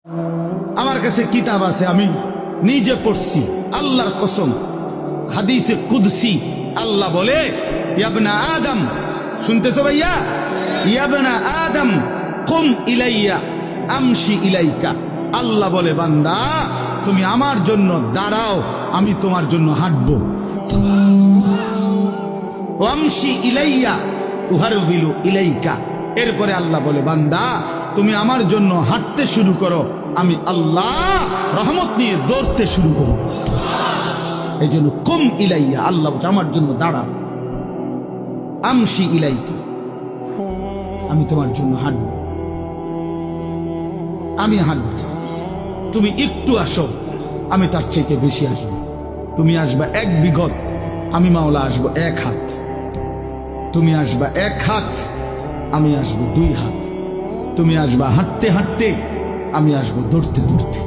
আমার কাছে কিতাব আছে, আমি নিজে পড়ছি, আল্লাহর কসম, হাদিসে কুদসি আল্লাহ বলে, ইয়াবনা আদম, শুনতেছো ভাইয়া? ইয়াবনা আদম কুম ইলাইয়া আমশি ইলাইকা। আল্লাহ বলে, বান্দা তুমি আমার জন্য দাঁড়াও, আমি তোমার জন্য হাঁটবো। আমশি ইলাইয়া উহারবিলু ইলাইকা। এরপরে আল্লাহ বলে, বান্দা তুমি আমার জন্য হাঁটতে শুরু করো, আমি আল্লাহ রহমত নিয়ে দৌড়তে শুরু করো। এই জন্য কুম ইলাইয়া, আল্লাহ আমার জন্য দাঁড়াও। আমশি ইলাইকা, আমি তোমার জন্য হাঁটবো, আমি হাঁটবো। তুমি একটু আসো, আমি তার চাইতে বেশি আসবো। তুমি আসবা এক বিঘত, আমি মাওলা আসবো এক হাত। তুমি আসবা এক হাত, আমি আসবো দুই হাত। তুমি আসবা হাঁটতে হাঁটতে, আমি আসবো দৌড়তে দৌড়তে।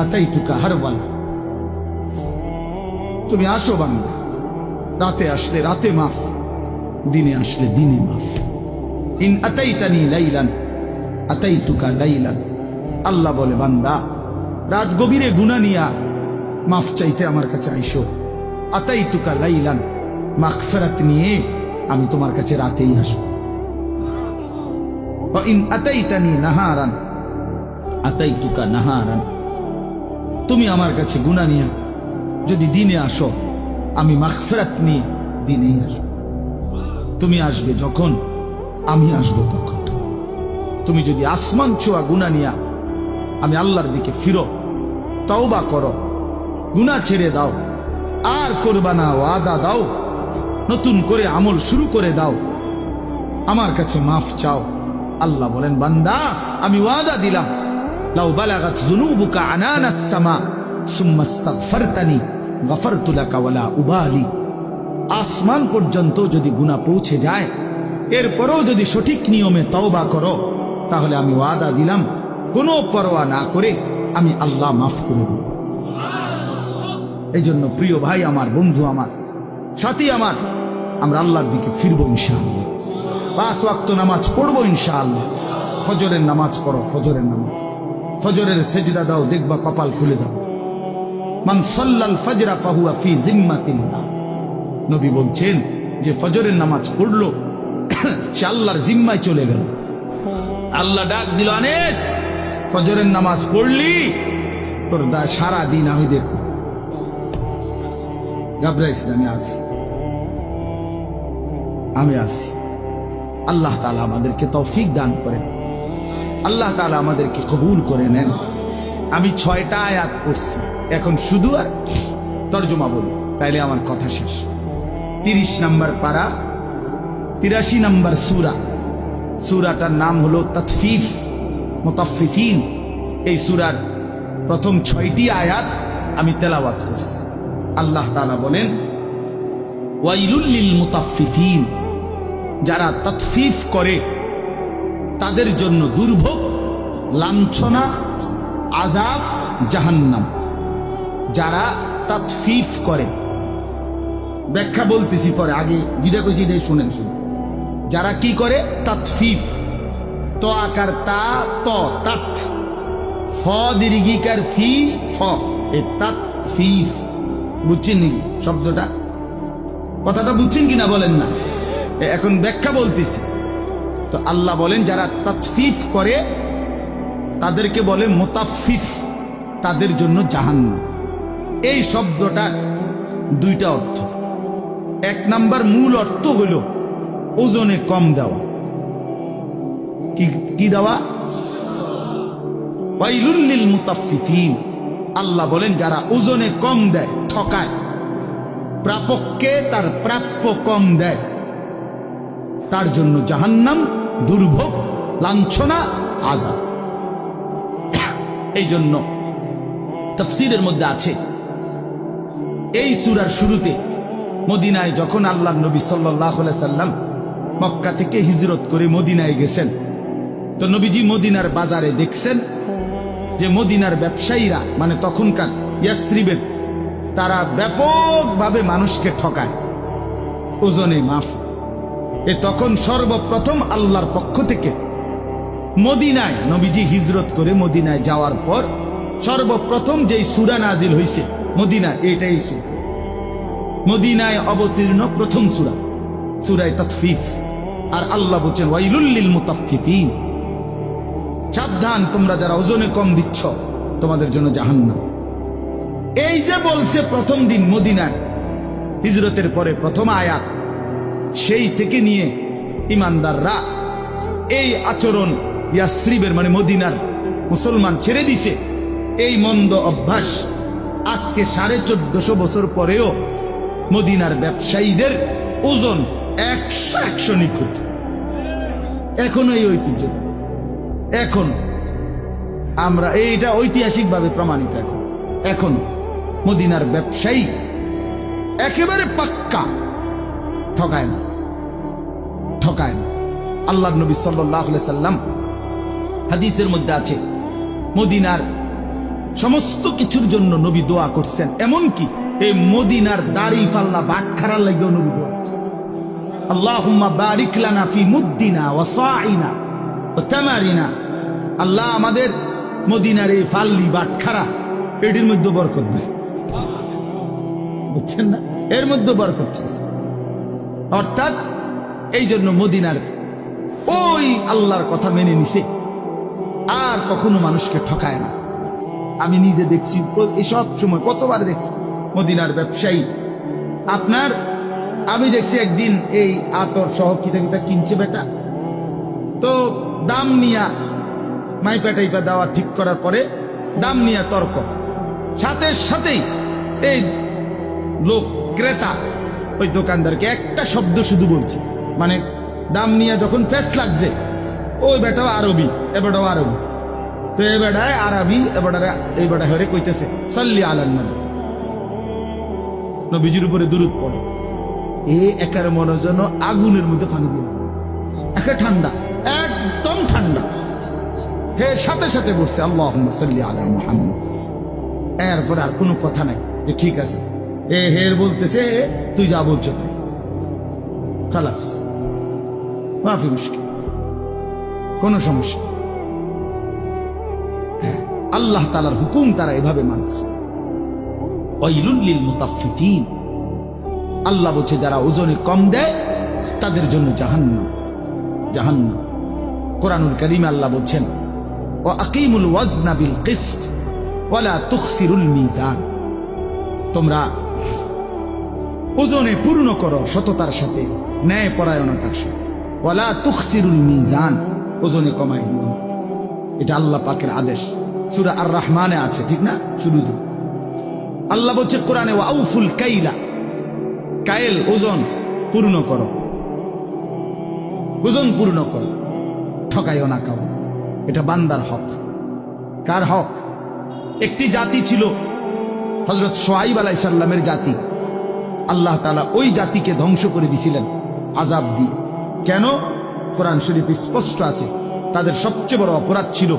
আতাইতুকা হারওয়ালা, তুমি আসো বান্দা। রাতে আসলে রাতে মাফ, দিনে আসলে দিনে মাফ। ইন আতাইতানি লাইলান আতাইতুকা লাইলান। আল্লাহ বলে, বান্দা রাত গভীরে গুনাহ নিয়া মাফ চাইতে আমার কাছে আইসো। আতাইতুকা লাইলান, মাগফিরাত নিয়ে আমি তোমার কাছে রাতেই আসবো। ওয়া ইন আতাইতানি নাহারান আতাইতুকা নাহারান। তুমি আমার কাছে গুনাহ নিয়া যদি দিনে আসো, আমি মাগফিরাত নিয়ে দিনেই আসবো। তুমি আসবে যখন, আমি আসবো তখন। তুমি যদি আসমান ছোঁয়া গুনাহ নিয়া আমি আল্লাহর দিকে ফিরো, তওবা করো, গুনাহ ছেড়ে দাও, আর করবা না, ওয়াদা দাও, নতুন করে আমল শুরু করে দাও, আমার কাছে মাফ চাও। আল্লাহ বলেন, বান্দা আমি ওয়াদা দিলাম, লাউ বালাগাত যুনুবুকা আনানাস সামা সুম্মা ইস্তাগফারতানি গফারতু লাকা ওয়ালা উবালি। আসমান পর্যন্ত যদি গুনাহ পৌঁছে যায়, এরপরও যদি সঠিক নিয়মে তওবা করো, তাহলে আমি ওয়াদা দিলাম, কোনো পরোয়া না করে আমি আল্লাহ মাফ করে দেব। এই জন্য প্রিয় ভাই আমার, বন্ধু আমার, সাথী আমার, আমরা আল্লাহর দিকে ফিরবো ইনশাআল্লাহ। 5 ওয়াক্ত নামাজ পড়বো ইনশাআল্লাহ। ফজরের নামাজ পড়ো, ফজরের নামাজ, ফজরের সেজদা দাও, দেখবা কপাল খুলে যাবে। মান সাল্লাল ফজরা ফাহুয়া ফি জিম্মাতিল্লাহ। নবী বলছেন যে ফজরের নামাজ পড়লো, সে আল্লাহর জিম্মায় চলে গেল। আল্লাহ ডাক দিল, আনেস ফজরের নামাজ পড়লি, তোর সারা দিন আমি দেখো। ঘাবড়াইস না, আমি আছি। আল্লাহ তাআলা আমাদেরকে তৌফিক দান করেন, আল্লাহ তাআলা আমাদেরকে কবুল করে নেন। আমি 6টা আয়াত পড়ছি, এখন শুধু আর তরজমা বলি, তাইলে আমার কথা শেষ। 30 নম্বর পারা, 83 নম্বর সূরা। সূরাটার নাম হলো তাতফিফ মুতাফফিফিন। এই সূরার প্রথম 6টি আয়াত আমি তেলাওয়াত করছি। আল্লাহ তাআলা বলেন, ওয়াইলুল লিল মুতাফফিফিন, যারা তাতফিফ করে তাদের জন্য দুর্ভোগ, লাঞ্ছনা, আযাব, জাহান্নাম। যারা তাতফিফ করে, ব্যাখ্যা বলতেছি পরে, আগে যেটা কইছি এটাই শুনেন। যারা কি করে? তাতফিফ, তো আকার তা, ত তাত, ফ দীর্ঘিকার ফি, ফ, এ তাতফিফ। বুঝছেন নাকি শব্দটা? কথাটা বুঝছেন কিনা বলেন না? এখন ব্যাখ্যা বলতেছি। তো আল্লাহ বলেন, যারা তাতফিফ করে তাদেরকে বলে মুতাফফিফ, তাদের জন্য জাহান্নাম। এই শব্দটা 2টা অর্থ। 1 নাম্বার মূল অর্থ হলো ওজনে কম দেওয়া। কি দেওয়া? ওয়াইলুল লিল মুতাফফিফিন। আল্লাহ বলেন, যারা ওজনে কম দেয়, ঠকায়, প্রাপককে তার প্রাপ্য কম দেয়, তার জন্য জাহান্নাম, দুর্ভোগ, লাঞ্ছনা, আযাব। এই জন্য তাফসীরের মধ্যে আছে, এই সূরার শুরুতে মদিনায় যখন আল্লাহর নবী সাল্লাল্লাহু আলাইহি সাল্লাম মক্কা থেকে হিজরত করে মদিনায় গেছেন, তো নবীজি মদিনার বাজারে দেখছেন যে মদিনার ব্যবসায়ীরা, মানে তখনকার ইয়াসরিবের, তারা ব্যাপকভাবে মানুষকে ঠকায়, ওজনে মাফ। তখন সর্বপ্রথম আল্লাহর পক্ষ থেকে মদিনায় নবীজি হিজরত করে মদিনায় যাওয়ার পর সর্বপ্রথম যেই সূরা নাজিল হইছে মদিনা, এটাই সূরা মদিনায় অবতীর্ণ প্রথম সূরা, সূরা তাতফিফ। আর আল্লাহ বলেন ওয়াইলুল লিল মুতাফফিফিন, সাবধান তোমরা যারা ওজনে কম দিচ্ছ, তোমাদের জন্য জাহান্নাম। এই যে বলছে প্রথম দিন মদিনায় হিজরতের পরে প্রথম আয়াত, সেই থেকে নিয়ে ইমানদাররা এই আচরণ ইয়াসরিবের মানে মদিনার মুসলমান ছেড়ে দিছে। এই মন্দ অভ্যাস আজকে 1450 বছর পরেও মদিনার ব্যবসায়ীদের ওজন 100 নিখুঁত, এখনো এই ঐতিহ্য, এখন আমরা এইটা ঐতিহাসিকভাবে প্রমাণিত। এখন মদিনার ব্যবসায়ী একেবারে পাক্কা, ঠকায় না, ঠকায় না। আল্লাহ নবী সাল্লাল্লাহু আলাইহি সাল্লাম হাদিসের মধ্যে আছে মদিনার সমস্ত কিছুর জন্য নবী দোয়া করছেন, এমনকি এই মদিনার দাড়ি ফাল্লা বাটখারার লাগেও নবী দোয়া করছেন। আল্লাহুম্মা বারিক লানা ফি মুদ্দিনা ওয়া সাইনা ওয়া তামারিনা, আল্লাহ আমাদের মদিনার এই ফাল্লি বাটখারা এটির মধ্যে বরকত নাই, বুঝছেন না, এর মধ্যে বরকত আছে। অর্থাৎ এই জন্য মদিনার ওই আল্লাহর কথা মেনে নিছে, আর কখনো মানুষকে ঠকায় না। আমি নিজে দেখছি, এসব সময় কতবার দেখছি মদিনার ব্যবসায়ী আপনার, আমি দেখছি একদিন এই আতর সহ কিতা কিতা কিনছে বেটা, তো দাম নিয়া মাইপা টাইপা দেওয়া ঠিক করার পরে দাম নিয়া তর্ক, সাথে সাথেই এই লোক ক্রেতা ওই দোকানদারকে একটা শব্দ শুধু বলছে, মানে দাম নিয়ে যখন ফেস লাগছে, ওই বেটাও আরবি এ বেটাও আরবি, তো এ বেটায় আরবি এই বেটা হরে কইতেছে সাল্লি আলান নবী, নবীজির উপরে দুরূদ পড়ে। এ একার মনে যেন আগুনের মধ্যে পানি দিয়ে একে ঠান্ডা, একদম ঠান্ডা, হে সাথে সাথে বলছে আল্লাহুম্মা সাল্লি আলা মুহাম্মদ। এরপর আর কোনো কথা নাই যে ঠিক আছে, এ হের বলতেছে তুই যা বলছো তাই, খালাস, মাফি মুশকিল, কোনো সমস্যা। আল্লাহ তাআলার হুকুম তারা এভাবে মানছে। ওয়াইলুল লিল মুতাফফিফিন, আল্লাহ বলছে যারা ওজনে কম দেয় তাদের জন্য জাহান্নাম, জাহান্নাম। কোরআনুল কারীমে আল্লাহ বলছেন ওয়া আকিমুল ওয়াজনা বিল কিসত ওয়া লা তুখসিরুল মিজান, তোমরা ওজনে পূর্ণ করো সততার সাথে, ন্যায় পরায়ণতার সাথে, ওয়া লা তুখসিরুল মিজান, ওজনে কমাই দিও। এটা আল্লাহ পাকের আদেশ, সূরা আর রহমানে আছে, ঠিক না? শুরুতে আল্লাহ বলছে কোরআনে ওয়া আউফুল কাইলা, কায়েল ওজন পূর্ণ করো, ওজন পূর্ণ করো, ঠকাইও না কাউ। এটা বান্দার হক। কার হক? একটি জাতি ছিল হযরত শুআয়ব আলাইহিস সালামের জাতি, আল্লাহ তাআলা ওই জাতিকে ধ্বংস করে দিয়েছিলেন আযাব দিয়ে। কেন? কোরআন শরীফে স্পষ্ট আছে, তাদের সবচেয়ে বড় অপরাধ ছিল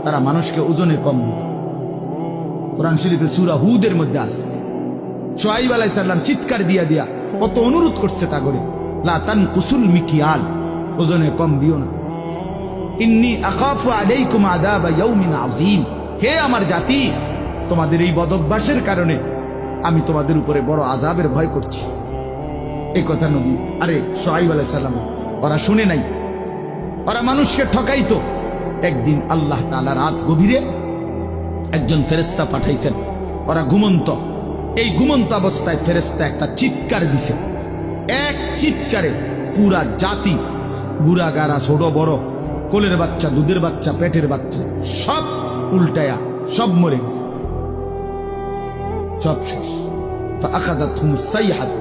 তারা মানুষকে ওজনে কম দিত। কোরআন শরীফে সূরা হুদের মধ্যে আছে, শুআয়ব আলাইহিস সালাম চিৎকার দিয়া দিয়া কত অনুরোধ করছে তা করে, লা তানকুসুল মিকিয়াল, ওজনে কম দিও না। ইন্নী আখাফু আলাইকুম আযাবা ইয়াউমিন আযীম, হে আমার জাতি, তোমাদের এই বদঅভ্যাসের কারণে আমি তোমাদের উপরে বড় আযাবের ভয় করছি। এই কথা নবী শুআয়ব আলাইহিস সালাম ওরা শুনে নাই, ওরা মানুষকে ঠকাইতো। একদিন আল্লাহ তাআলা রাত গভীরে একজন ফেরেশতা পাঠাইছেন, ওরা ঘুমন্ত, এই ঘুমন্ত অবস্থায় ফেরেশতা একটা চিৎকার দিছে, এক চিৎকারে পুরা জাতি, বুড়া গাড়া ছোট বড়, কোলের বাচ্চা, দুধের বাচ্চা, পেটের বাচ্চা, সব উল্টায়া সব মরে গেছে, সব শেষ। ফাআখাযাতহুমুস সাইহাতু,